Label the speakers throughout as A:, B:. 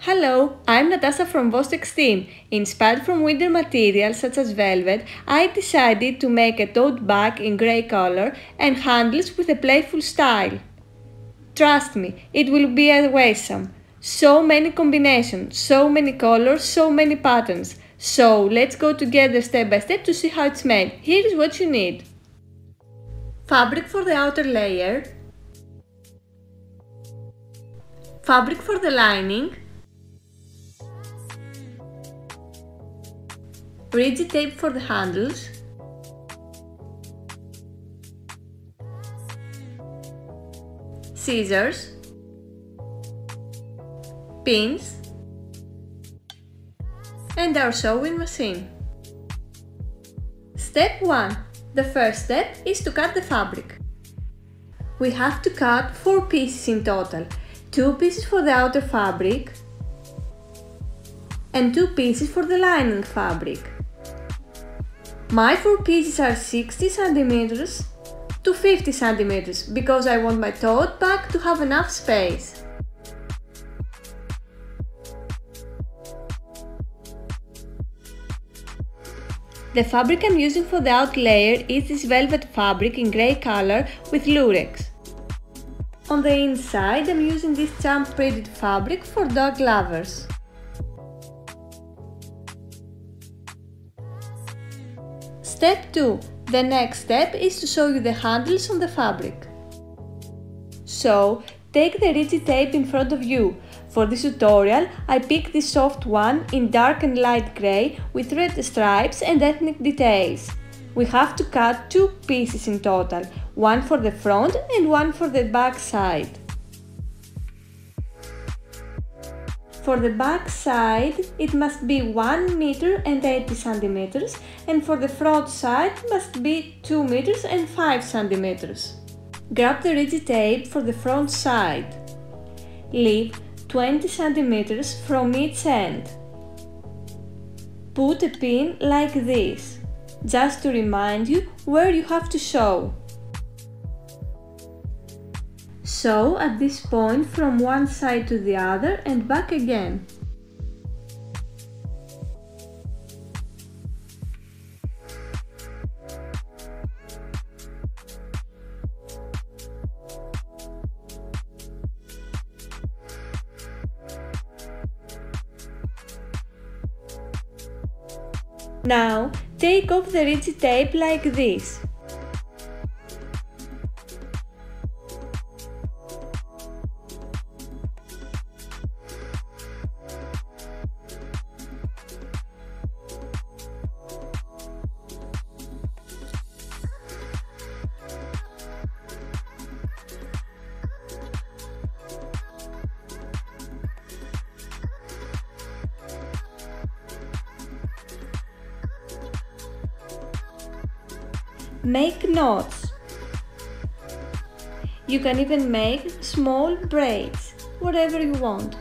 A: Hello, I'm Natasha from Vostex team. Inspired from winter materials such as velvet, I decided to make a tote bag in grey color and handles with a playful style. Trust me, it will be awesome. So many combinations, so many colors, so many patterns. So let's go together step by step to see how it's made. Here is what you need. Fabric for the outer layer, fabric for the lining, rigid tape for the handles, scissors, pins, and our sewing machine. Step 1. The first step is to cut the fabric. We have to cut 4 pieces in total, 2 pieces for the outer fabric and 2 pieces for the lining fabric. My 4 pieces are 60 cm to 50 cm because I want my tote bag to have enough space. The fabric I'm using for the outer layer is this velvet fabric in grey color with lurex. On the inside I'm using this jump printed fabric for dog lovers. Step 2. The next step is to sew you the handles on the fabric. So, take the rigid tape in front of you. For this tutorial, I picked this soft one in dark and light grey with red stripes and ethnic details. We have to cut 2 pieces in total, one for the front and one for the back side. For the back side, it must be 1 meter and 80 centimeters, and for the front side must be 2 meters and 5 centimeters. Grab the rigid tape for the front side. Leave 20 centimeters from each end. Put a pin like this, just to remind you where you have to sew. Sew at this point from one side to the other and back again. Now, take off the rigid tape like this. Make knots. You can even make small braids, whatever you want.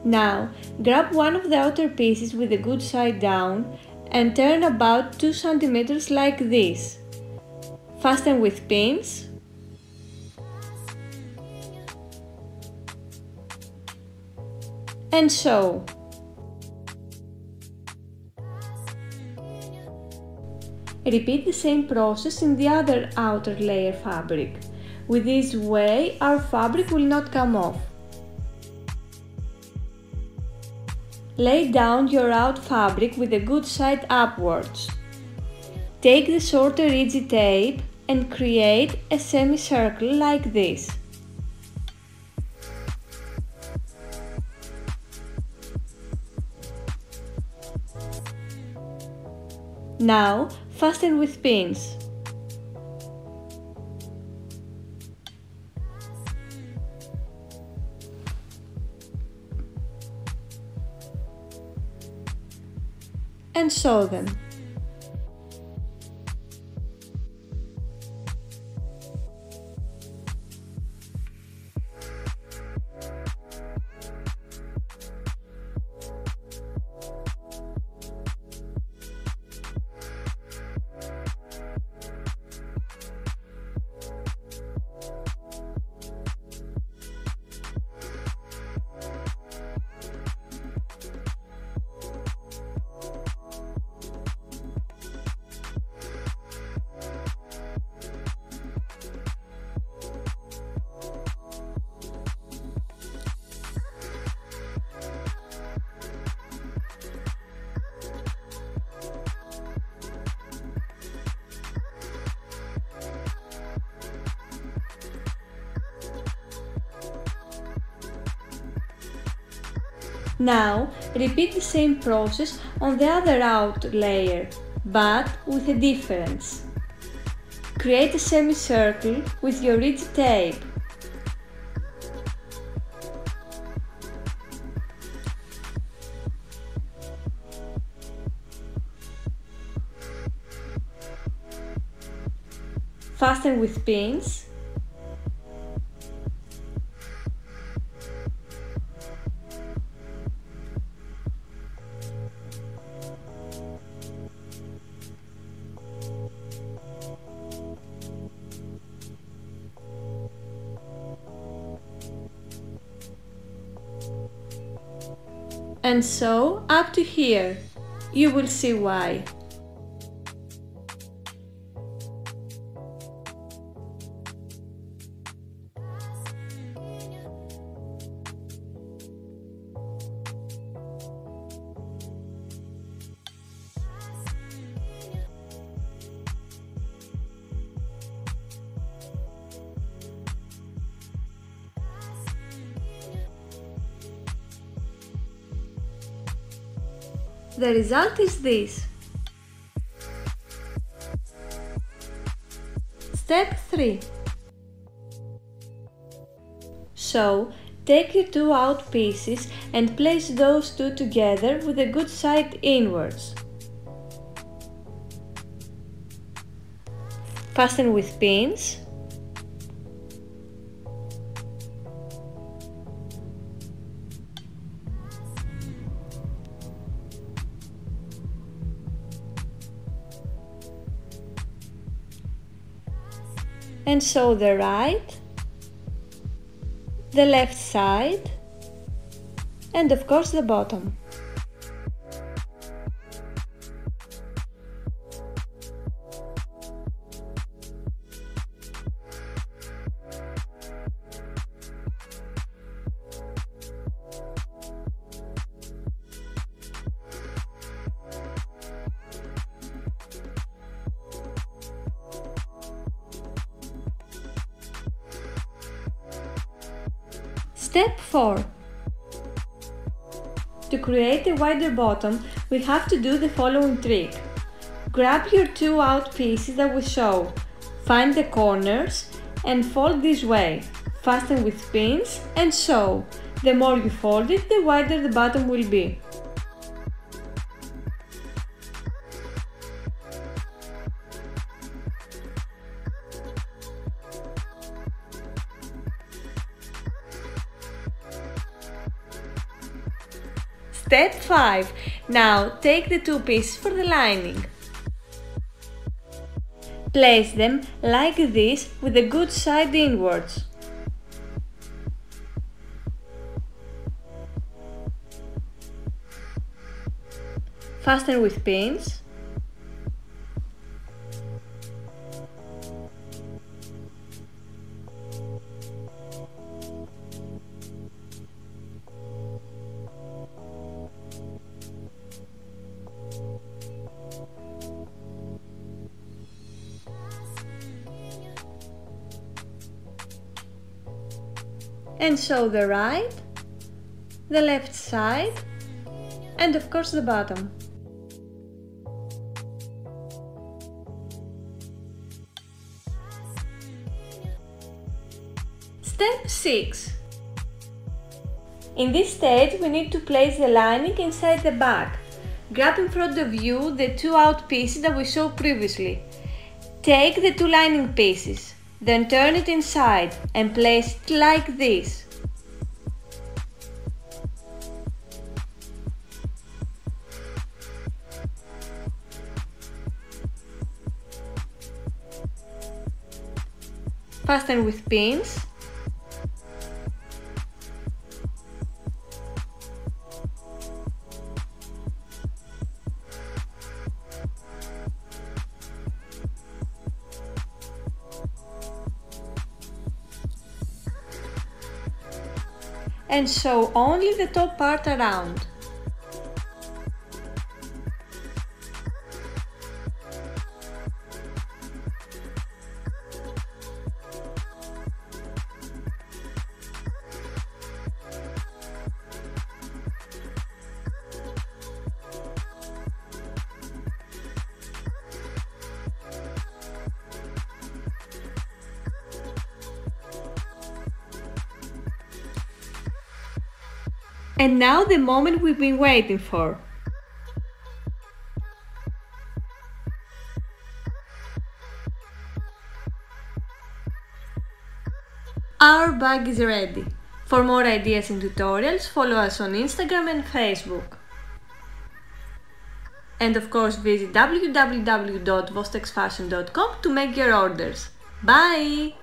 A: Now, grab one of the outer pieces with the good side down and turn about 2 cm like this. Fasten with pins and sew. Repeat the same process in the other outer layer fabric. With this way, our fabric will not come off. Lay down your out fabric with the good side upwards. Take the shorter rigid tape and create a semicircle like this. Now, fasten with pins. and sew them. Now, repeat the same process on the other outer layer, but with a difference. Create a semicircle with your rigid tape. Fasten with pins. And sew up to here. You will see why. The result is this. Step 3. So, take your two out pieces and place those two together with a good side inwards. Fasten with pins. And sew the right, the left side, and of course the bottom. Step 4. To create a wider bottom, we have to do the following trick. Grab your two out pieces that we sewed, find the corners and fold this way. Fasten with pins and sew. The more you fold it, the wider the bottom will be. Step 5. Now take the two pieces for the lining. Place them like this with a good side inwards. Fasten with pins. And sew the right, the left side, and of course the bottom. Step 6. In this stage we need to place the lining inside the bag. grab in front of you the two out pieces that we saw previously. Take the two lining pieces, then turn it inside and place it like this. Fasten with pins. And sew only the top part around. And now the moment we've been waiting for. Our bag is ready. For more ideas and tutorials, follow us on Instagram and Facebook. And of course visit www.vostexfashion.com to make your orders. Bye!